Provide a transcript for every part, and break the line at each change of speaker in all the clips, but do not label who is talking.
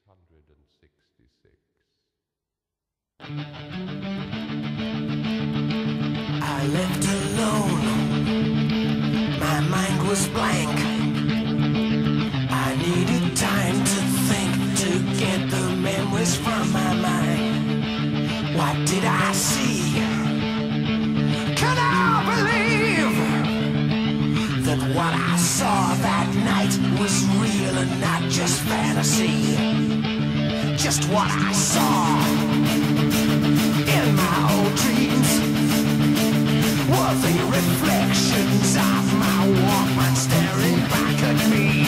666.
I left alone, my mind was blank. I needed time to think, to get the memories from my mind. What did I see? Can I believe that what I saw that night was real and not just fantasy? Just what I saw in my old dreams were the reflections of my Walkman staring back at me.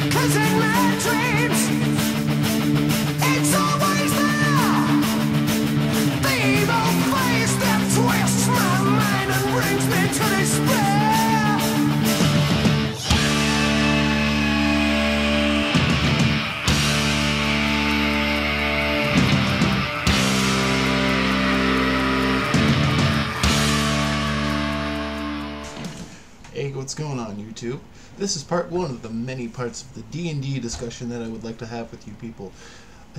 'Cause in my dreams, it's always there, the evil face that twists my mind and brings me to despair.
Hey, what's going on, YouTube? This is part one of the many parts of the D&D discussion that I would like to have with you people.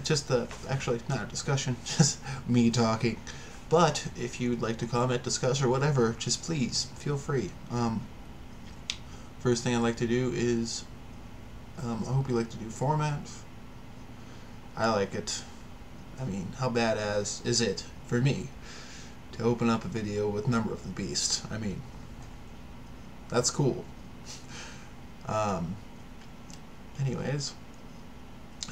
Just actually, not a discussion, just me talking. But if you'd like to comment, discuss, or whatever, just please, feel free. First thing I'd like to do is, I hope you like to do format. I like it. I mean, how badass is it for me to open up a video with Number of the Beast? I mean, that's cool. Anyways,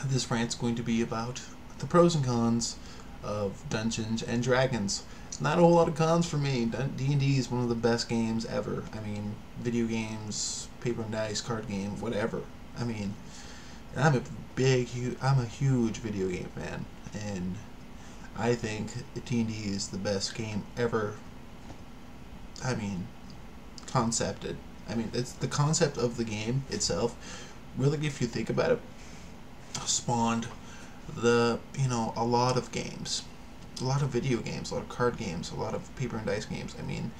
this rant's going to be about the pros and cons of Dungeons and Dragons. Not a whole lot of cons for me. D&D is one of the best games ever. I mean, video games, paper and dice, card game, whatever. I mean, I'm a huge video game fan, and I think D&D is the best game ever. I mean, concepted. I mean, it's the concept of the game itself, really, if you think about it, spawned a lot of games, a lot of video games, a lot of card games, a lot of paper and dice games. I mean,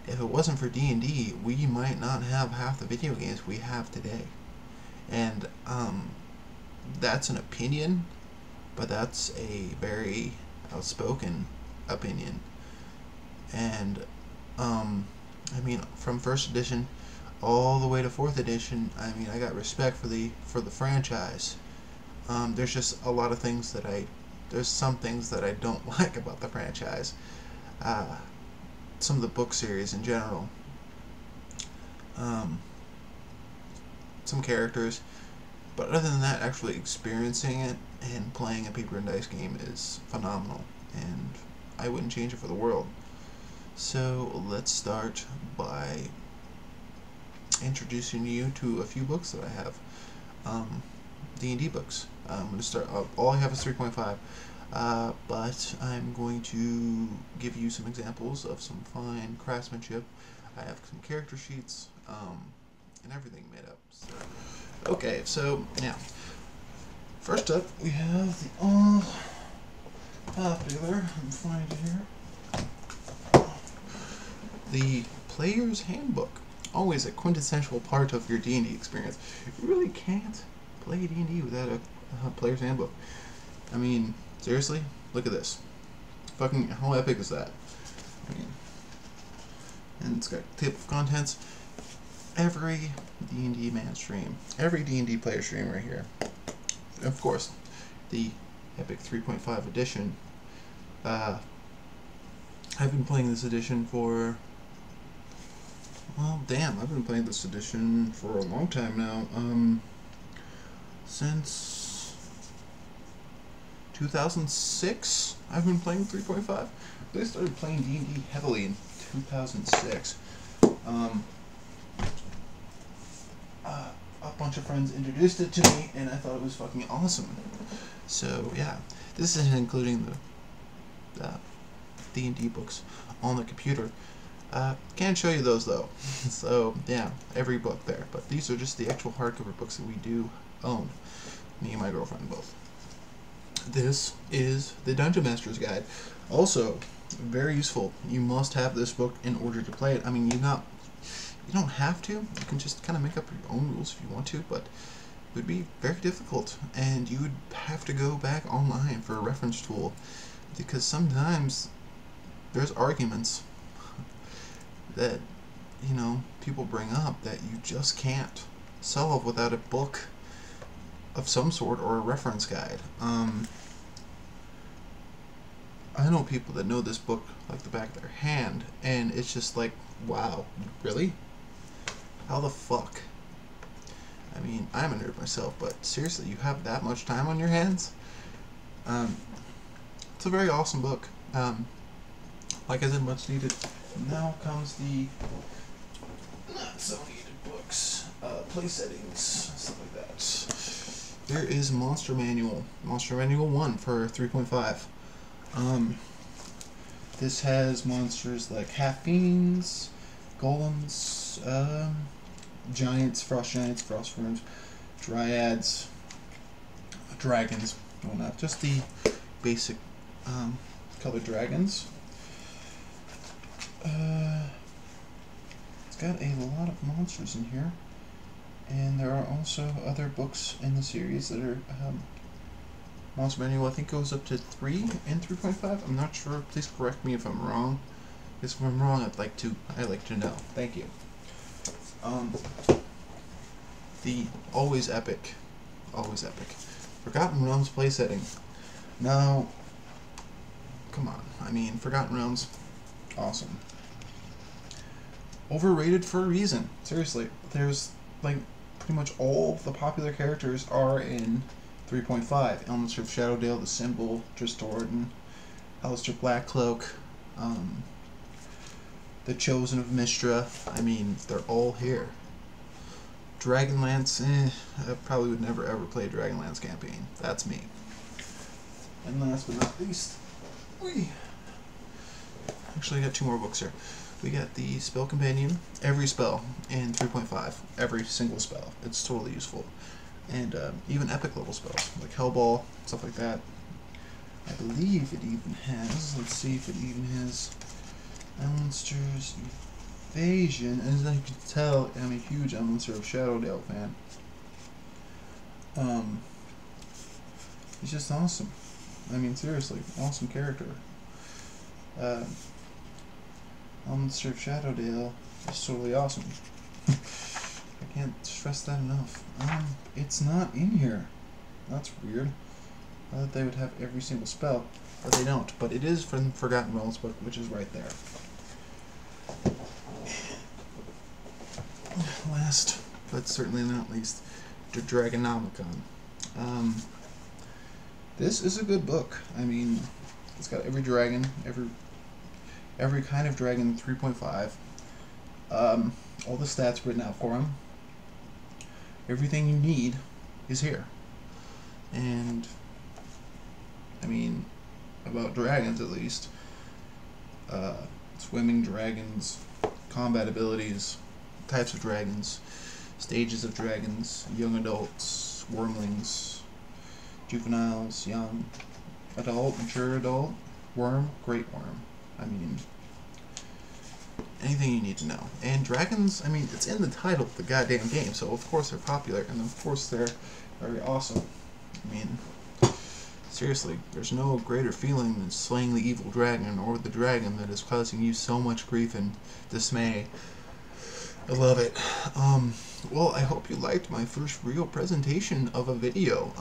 if it wasn't for D&D, we might not have half the video games we have today. And that's an opinion, but that's a very outspoken opinion. And I mean, from first edition all the way to 4th edition, I mean, I got respect for the franchise. There's just a lot of things that there's some things that I don't like about the franchise. Some of the book series in general. Some characters. But other than that, actually experiencing it and playing a paper and dice game is phenomenal. And I wouldn't change it for the world. So let's start by introducing you to a few books that I have. D&D books. I'm going to start. All I have is 3.5, but I'm going to give you some examples of some fine craftsmanship. I have some character sheets and everything made up. So, okay, so now, first up we have the all popular. I'm finding it here. The Player's Handbook, always a quintessential part of your D&D experience. You really can't play D&D without a Player's Handbook. I mean, seriously, look at this. Fucking, how epic is that? I mean, and it's got a table of contents. Every D&D man stream, every D&D player stream right here. Of course, the Epic 3.5 edition. I've been playing this edition for... Well, damn, I've been playing this edition for a long time now. Since 2006, I've been playing 3.5. I really started playing D&D heavily in 2006. A bunch of friends introduced it to me, and I thought it was fucking awesome. So, yeah. This is including the D&D books on the computer. Can't show you those though. So yeah, every book there. But these are just the actual hardcover books that we do own. Me and my girlfriend both. This is the Dungeon Master's Guide. Also, very useful. You must have this book in order to play it. I mean, you don't have to. You can just kind of make up your own rules if you want to, but would be very difficult, and you would have to go back online for a reference tool, because sometimes there's arguments that, you know, people bring up that you just can't solve without a book of some sort or a reference guide. I know people that know this book like the back of their hand, and it's just like, wow, really? How the fuck? I mean, I'm a nerd myself, but seriously, you have that much time on your hands? It's a very awesome book. Like I said, much needed. Now comes the not so needed books. Play settings, stuff like that. There is Monster Manual. Monster Manual 1 for 3.5. This has monsters like half fiends, golems, giants, frost worms, dryads, dragons, whatnot. Just the basic colored dragons. It's got a lot of monsters in here, and there are also other books in the series that are Monster Manual. I think goes up to 3 and 3.5. I'm not sure. Please correct me if I'm wrong. If I'm wrong, I'd like to know. Thank you. The always epic Forgotten Realms play setting. Now, come on. I mean, Forgotten Realms, awesome. Overrated for a reason. Seriously, there's like pretty much all the popular characters are in 3.5. Elements of Shadowdale, the Symbol, Tristordan, Alistair Blackcloak, the Chosen of Mystra. I mean, they're all here. Dragonlance, I probably would never ever play a Dragonlance campaign. That's me. And last but not least, we actually got 2 more books here. We got the Spell Companion, every spell in 3.5, every single spell. It's totally useful. And even epic level spells, like Hellball, stuff like that. I believe it even has, let's see if it even has Elminster's Evasion. As I can tell, I'm a huge Elminster of Shadowdale fan. He's just awesome. I mean, seriously, awesome character. Elminster of Shadowdale is totally awesome. I can't stress that enough. It's not in here. That's weird. I thought they would have every single spell, but they don't. But it is from Forgotten Realms book, which is right there. Last, but certainly not least, the Dragonomicon. This is a good book. I mean, it's got every dragon, every kind of dragon, 3.5. All the stats written out for him. Everything you need is here. And, I mean, about dragons at least. Swimming dragons, combat abilities, types of dragons, stages of dragons, young adults, wormlings, juveniles, young, adult, mature adult, worm, great worm. I mean, anything you need to know. And dragons, I mean, it's in the title of the goddamn game, so of course they're popular, and of course they're very awesome. I mean, seriously, there's no greater feeling than slaying the evil dragon, or the dragon that is causing you so much grief and dismay. I love it. Well, I hope you liked my first real presentation of a video.